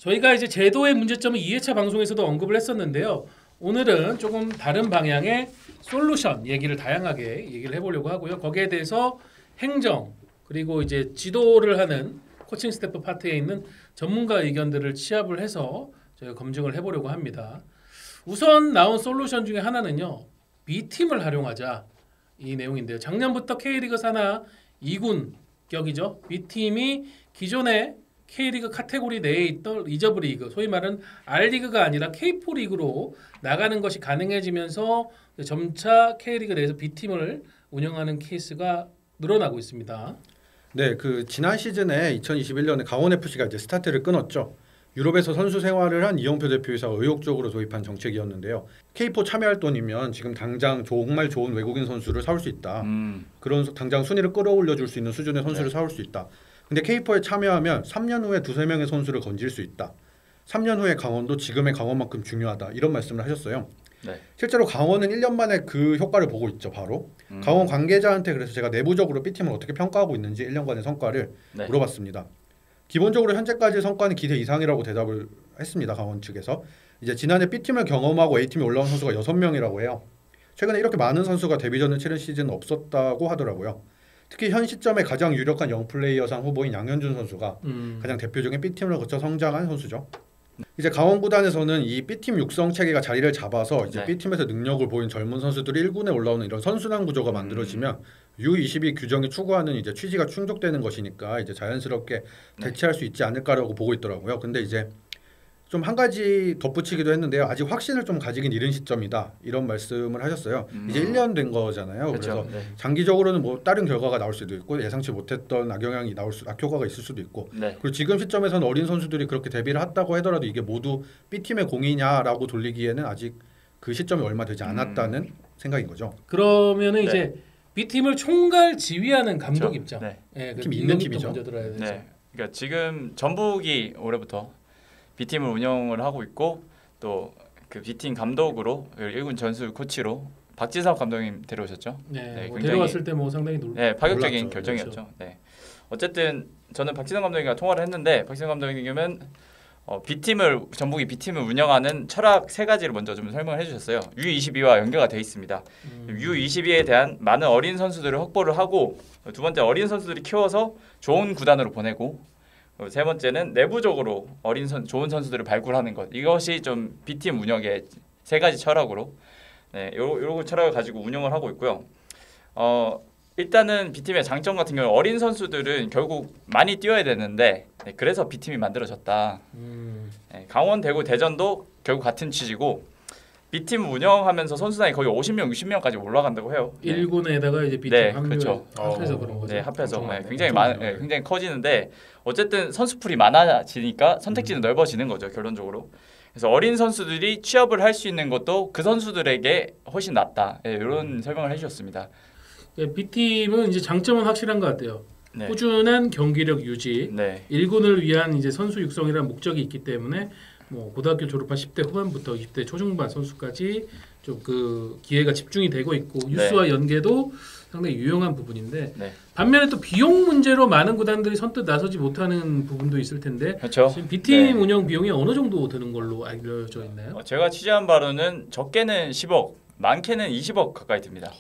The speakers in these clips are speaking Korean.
저희가 이제 제도의 문제점을 2회차 방송에서도 언급을 했었는데요. 오늘은 조금 다른 방향의 솔루션 얘기를 다양하게 얘기를 해보려고 하고요. 거기에 대해서 행정 그리고 이제 지도를 하는 코칭 스태프 파트에 있는 전문가 의견들을 취합을 해서 저희가 검증을 해보려고 합니다. 우선 나온 솔루션 중에 하나는요. B팀을 활용하자 이 내용인데요. 작년부터 K리그 산하 2군 격이죠. B팀이 기존의 K리그 카테고리 내에 있던 리저브 리그, 소위 말하는 R리그가 아니라 K4 리그로 나가는 것이 가능해지면서 점차 K리그 내에서 B팀을 운영하는 케이스가 늘어나고 있습니다. 네, 그 지난 시즌에 2021년에 강원 FC가 이제 스타트를 끊었죠. 유럽에서 선수 생활을 한 이영표 대표이사가 의욕적으로 도입한 정책이었는데요. K4 참여할 돈이면 지금 당장 정말 좋은 외국인 선수를 사올 수 있다. 그런 당장 순위를 끌어올려 줄 수 있는 수준의 선수를 사올 수 있다. 근데 K4에 참여하면 3년 후에 두세 명의 선수를 건질 수 있다. 3년 후에 강원도 지금의 강원만큼 중요하다. 이런 말씀을 하셨어요. 네. 실제로 강원은 1년 만에 그 효과를 보고 있죠. 바로 강원 관계자한테 그래서 제가 내부적으로 B팀을 어떻게 평가하고 있는지 1년간의 성과를 물어봤습니다. 기본적으로 현재까지의 성과는 기대 이상이라고 대답을 했습니다. 강원 측에서. 이제 지난해 B팀을 경험하고 A팀에 올라온 선수가 6명이라고 해요. 최근에 이렇게 많은 선수가 데뷔전을 치른 시즌은 없었다고 하더라고요. 특히 현 시점에 가장 유력한 영플레이어상 후보인 양현준 선수가 가장 대표적인 B팀을 거쳐 성장한 선수죠. 이제 강원 구단에서는 이 B팀 육성 체계가 자리를 잡아서 이제 B팀에서 능력을 보인 젊은 선수들이 1군에 올라오는 이런 선순환 구조가 만들어지면 U22 규정이 추구하는 이제 취지가 충족되는 것이니까 이제 자연스럽게 대체할 수 있지 않을까라고 보고 있더라고요. 근데 이제 좀 한 가지 덧붙이기도 했는데요. 아직 확신을 좀 가지긴 이른 시점이다. 이런 말씀을 하셨어요. 이제 1년 된 거잖아요. 그렇죠. 그래서 장기적으로는 뭐 다른 결과가 나올 수도 있고 예상치 못했던 악영향이 악효과가 있을 수도 있고. 그리고 지금 시점에서는 어린 선수들이 그렇게 데뷔를 했다고 하더라도 이게 모두 B팀의 공이냐라고 돌리기에는 아직 그 시점이 얼마 되지 않았다는 생각인 거죠. 그러면은 이제 B팀을 총괄 지휘하는 감독 입장. 팀 있는 팀이죠. 먼저 들어야 되죠. 그러니까 지금 전북이 올해부터 B팀을 운영을 하고 있고 또 그 B팀 감독으로 1군 전술 코치로 박지성 감독님 데려오셨죠. 뭐 데려왔을 때 뭐 상당히 파격적인 놀랐죠. 결정이었죠. 그렇죠. 어쨌든 저는 박지성 감독님과 통화를 했는데 박지성 감독님은 B팀을 전북이 B팀을 운영하는 철학 3가지를 먼저 좀 설명을 해주셨어요. U22와 연계가 돼 있습니다. U22에 대한 많은 어린 선수들을 확보를 하고 두 번째 어린 선수들이 키워서 좋은 구단으로 보내고 세 번째는 내부적으로 좋은 선수들을 발굴하는 것. 이것이 좀 B팀 운영의 3가지 철학으로 요런 철학을 가지고 운영을 하고 있고요. 일단은 B팀의 장점 같은 경우 어린 선수들은 결국 많이 뛰어야 되는데 그래서 B팀이 만들어졌다. 강원, 대구, 대전도 결국 같은 취지고 B팀 운영하면서 선수단이 거의 50명, 60명까지 올라간다고 해요. 1군에다가 이제 B팀 합해서 그런 거죠. 합해서 굉장히 굉장히 커지는데 어쨌든 선수풀이 많아지니까 선택지는 넓어지는 거죠, 결론적으로. 그래서 어린 선수들이 취업을 할 수 있는 것도 그 선수들에게 훨씬 낫다. 이런 설명을 해주셨습니다. B팀은 이제 장점은 확실한 것 같아요. 꾸준한 경기력 유지, 1군을 위한 이제 선수 육성이라는 목적이 있기 때문에 뭐 고등학교 졸업한 10대 후반부터 20대 초중반 선수까지 좀 그 기회가 집중이 되고 있고 유스와 연계도 상당히 유용한 부분인데 반면에 또 비용 문제로 많은 구단들이 선뜻 나서지 못하는 부분도 있을 텐데 지금 B팀 운영 비용이 어느 정도 드는 걸로 알려져 있나요? 제가 취재한 바로는 적게는 10억, 많게는 20억 가까이 듭니다.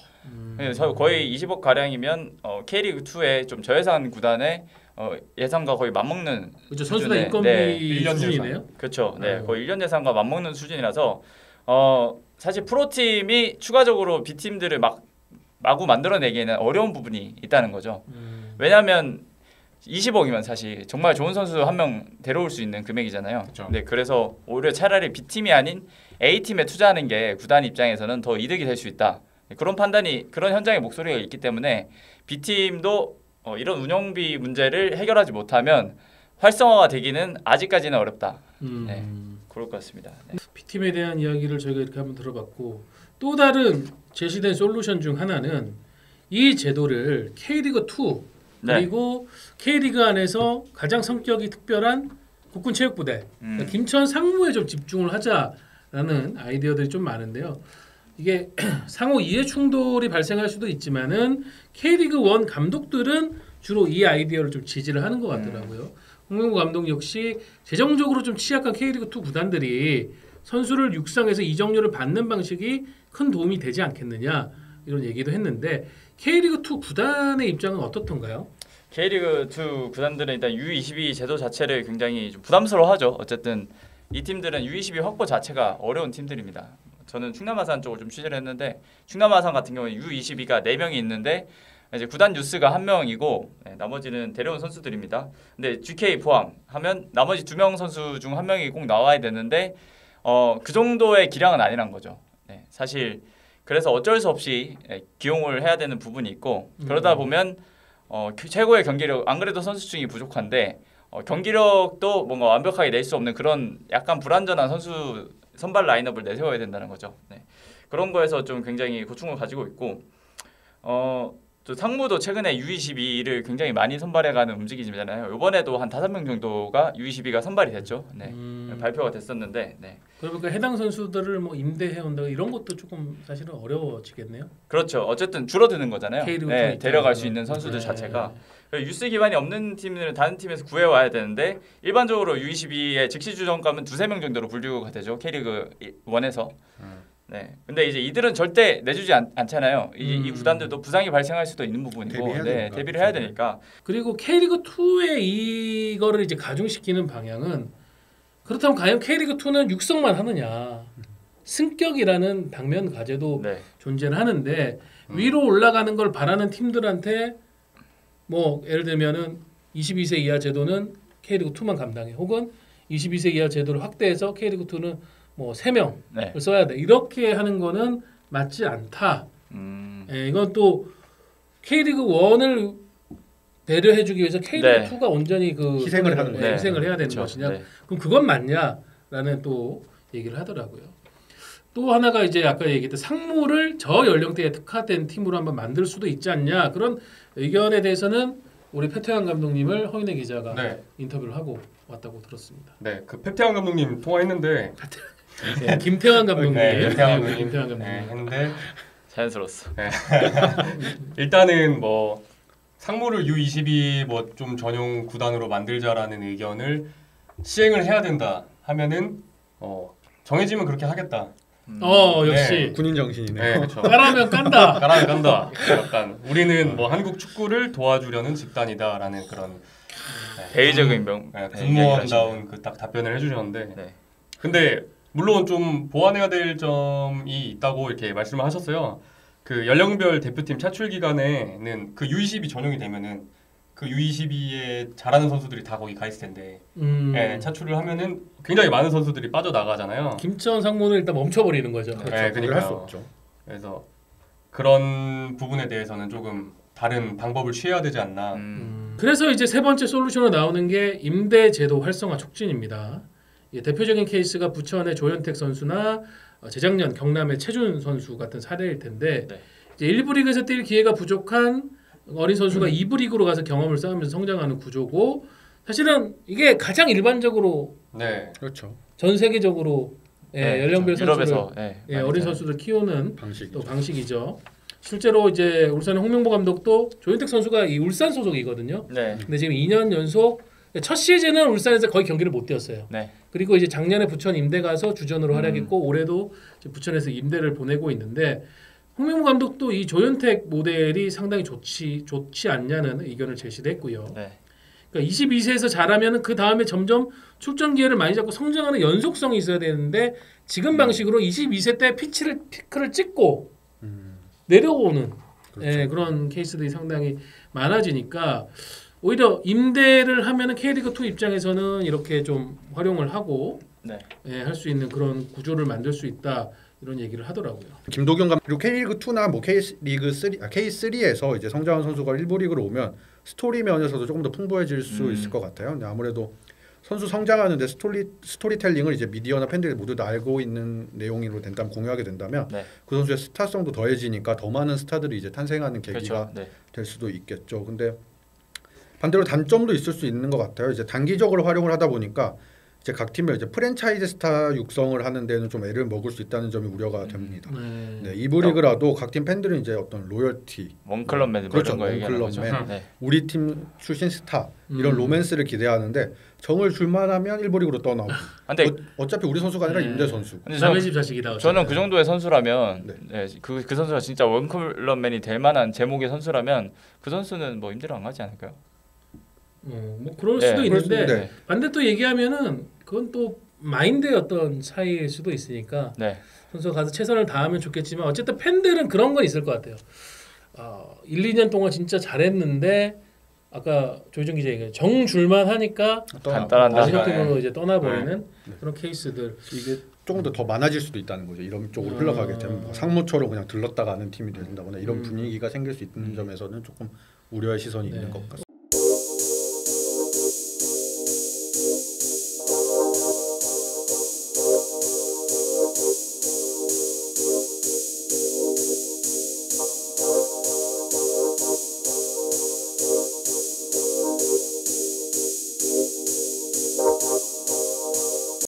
그래서 거의 20억 가량이면 K리그 2의 좀 저예산 구단의 예산과 거의 맞먹는 그렇죠. 선수단 인건비 수준이네요. 그렇죠. 거의 1년 예산과 맞먹는 수준이라서 사실 프로팀이 추가적으로 B팀들을 마구 만들어내기에는 어려운 부분이 있다는 거죠. 왜냐하면 20억이면 사실 정말 좋은 선수 한 명 데려올 수 있는 금액이잖아요. 그래서 오히려 차라리 B팀이 아닌 A팀에 투자하는 게 구단 입장에서는 더 이득이 될 수 있다. 그런 판단이 그런 현장의 목소리가 있기 때문에 B팀도 이런 운영비 문제를 해결하지 못하면 활성화가 되기는 아직까지는 어렵다. 그럴 것 같습니다. B팀에 대한 이야기를 저희가 이렇게 한번 들어봤고 또 다른 제시된 솔루션 중 하나는 이 제도를 K리그 2 그리고 K리그 안에서 가장 성격이 특별한 국군체육부대 그러니까 김천 상무에 좀 집중을 하자라는 아이디어들이 좀 많은데요. 이게 상호 이해 충돌이 발생할 수도 있지만은 K리그 1 감독들은 주로 이 아이디어를 좀 지지를 하는 것 같더라고요. 홍명보 감독 역시 재정적으로 좀 취약한 K리그2 구단들이 선수를 육상에서 이적료를 받는 방식이 큰 도움이 되지 않겠느냐 이런 얘기도 했는데 K리그2 구단의 입장은 어떻던가요? K리그2 구단들은 일단 U22 제도 자체를 굉장히 좀 부담스러워하죠. 어쨌든 이 팀들은 U22 확보 자체가 어려운 팀들입니다. 저는 충남 아산 쪽을 좀 취재를 했는데 충남 아산 같은 경우는 U22가 4명이 있는데 이제 구단 유스가 1명이고 나머지는 데려온 선수들입니다. 근데 GK 포함하면 나머지 2명 선수 중 1명이 꼭 나와야 되는데 그 정도의 기량은 아니란 거죠. 사실 그래서 어쩔 수 없이 기용을 해야 되는 부분이 있고 그러다 보면 최고의 경기력 안 그래도 선수층이 부족한데 경기력도 뭔가 완벽하게 낼 수 없는 그런 약간 불안전한 선수 선발 라인업을 내세워야 된다는 거죠. 그런 거에서 좀 굉장히 고충을 가지고 있고 또 상무도 최근에 U22를 굉장히 많이 선발해가는 움직임이잖아요. 이번에도 한 5명 정도가 U22가 선발이 됐죠. 발표가 됐었는데 그러니까 해당 선수들을 뭐 임대해 온다 이런 것도 조금 사실은 어려워지겠네요. 그렇죠. 어쨌든 줄어드는 거잖아요. 데려갈 수 있는 선수들 네. 자체가 유스 기반이 없는 팀들은 다른 팀에서 구해와야 되는데 일반적으로 U22의 즉시 주전감은 2-3명 정도로 분류가 되죠. K리그 1에서. 근데 이제 이들은 절대 내주지 않잖아요. 이 구단들도 부상이 발생할 수도 있는 부분이고 대비를 해야 되니까. 그리고 K리그 2의 이거를 이제 가중시키는 방향은 그렇다면 과연 K리그 2는 육성만 하느냐? 승격이라는 당면 과제도 존재를 하는데 위로 올라가는 걸 바라는 팀들한테 뭐 예를 들면은 22세 이하 제도는 K리그 2만 감당해. 혹은 22세 이하 제도를 확대해서 K리그 2는 뭐 3명을 써야 돼. 이렇게 하는 거는 맞지 않다. 이건 또 K리그 1을 배려해주기 위해서 K리그 2가 온전히 그 희생을 하는 거예요. 희생을 해야 되는 것이냐? 그럼 그건 맞냐라는 또 얘기를 하더라고요. 또 하나가 이제 아까 얘기했던 상무를 저 연령대에 특화된 팀으로 한번 만들 수도 있지 않냐 그런 의견에 대해서는 우리 패태환 감독님을 허인혜 기자가 인터뷰를 하고 왔다고 들었습니다. 네, 그 패태환 감독님 통화했는데 김태환 감독님, 김태환 감독님 했는데 자연스러웠어. 일단은 뭐 상무를 U22 뭐 좀 전용 구단으로 만들자라는 의견을 시행을 해야 된다 하면은 정해지면 그렇게 하겠다. 역시 군인 정신이네. 네, 그렇죠. 까라면 깐다. 까라면 깐다. 약간 우리는 뭐 한국 축구를 도와주려는 집단이다라는 그런 대의적인 군무원다운 그 딱 답변을 해주셨는데, 근데 물론 좀 보완해야 될 점이 있다고 이렇게 말씀을 하셨어요. 그 연령별 대표팀 차출 기간에는 그 U22 전용이 되면은 그 U22에 잘하는 선수들이 다 거기 가 있을 텐데 차출을 하면은 굉장히 많은 선수들이 빠져나가잖아요. 김천 상무는 일단 멈춰버리는 거죠. 그렇죠. 할 수 없죠. 그래서 그런 부분에 대해서는 조금 다른 방법을 취해야 되지 않나. 그래서 이제 세 번째 솔루션으로 나오는 게 임대 제도 활성화 촉진입니다. 대표적인 케이스가 부천의 조현택 선수나 재작년 경남의 최준 선수 같은 사례일 텐데 이제 1부 리그에서 뛸 기회가 부족한 어린 선수가 2부 리그로 가서 경험을 쌓으면서 성장하는 구조고 사실은 이게 가장 일반적으로 그렇죠. 전 세계적으로 연령별 유럽에서 선수를 어린 선수들 키우는 또 방식이죠. 실제로 이제 울산의 홍명보 감독도 조현택 선수가 이 울산 소속이거든요. 근데 지금 2년 연속 첫 시즌은 울산에서 거의 경기를 못 뛰었어요. 그리고 이제 작년에 부천 임대 가서 주전으로 활약했고 올해도 부천에서 임대를 보내고 있는데 홍명보 감독도 이 조현택 모델이 상당히 좋지 않냐는 의견을 제시를 했고요. 그러니까 22세에서 잘하면 그 다음에 점점 출전 기회를 많이 잡고 성장하는 연속성이 있어야 되는데 지금 방식으로 22세 때 피크를 찍고 내려오는 그런 케이스들이 상당히 많아지니까 오히려 임대를 하면은 K리그2 입장에서는 이렇게 좀 활용을 하고 할 수 있는 그런 구조를 만들 수 있다. 이런 얘기를 하더라고요. 김도경 감독 그리고 K리그 2나 뭐 K리그 3, K3에서 이제 성장한 선수가 1부 리그로 오면 스토리 면에서도 조금 더 풍부해질 수 있을 것 같아요. 근데 아무래도 선수 성장하는데 스토리텔링을 이제 미디어나 팬들이 모두 다 알고 있는 내용으로 된다면 공유하게 된다면 그 선수의 스타성도 더해지니까 더 많은 스타들이 이제 탄생하는 계기가 될 수도 있겠죠. 근데 반대로 단점도 있을 수 있는 것 같아요. 이제 단기적으로 활용을 하다 보니까 이제 각 팀별 이제 프랜차이즈 스타 육성을 하는 데는 좀 애를 먹을 수 있다는 점이 우려가 됩니다. 네, 이부 리그라도 각 팀 팬들은 이제 어떤 로열티, 원클럽맨 그렇죠, 이런 거 얘기하는 거죠. 원클럽맨, 우리 팀 출신 스타 이런 로맨스를 기대하는데 정을 줄만하면 일부 리그로 떠나고. 근데 어차피 우리 선수가 아니라 임대 선수. 남의 집 자식이다. 저는 그 정도의 선수라면 그 선수가 진짜 원클럽맨이 될 만한 제목의 선수라면 그 선수는 뭐 임대로 안 가지 않을까요? 뭐 그럴 수도 있는데 반대 또 얘기하면은 그건 또 마인드의 어떤 차이일 수도 있으니까 선수가 가서 최선을 다하면 좋겠지만 어쨌든 팬들은 그런 건 있을 것 같아요. 1, 2년 동안 진짜 잘했는데 아까 조희정 기자 얘기한 정 줄만 하니까 간단한다. 마지막 팀으로 이제 떠나버리는 그런 케이스들 이게 조금 더 많아질 수도 있다는 거죠. 이런 쪽으로 흘러가게 되면 뭐 상무처럼 그냥 들렀다가 가는 팀이 된다거나 이런 분위기가 생길 수 있는 점에서는 조금 우려의 시선이 있는 것 같습니다.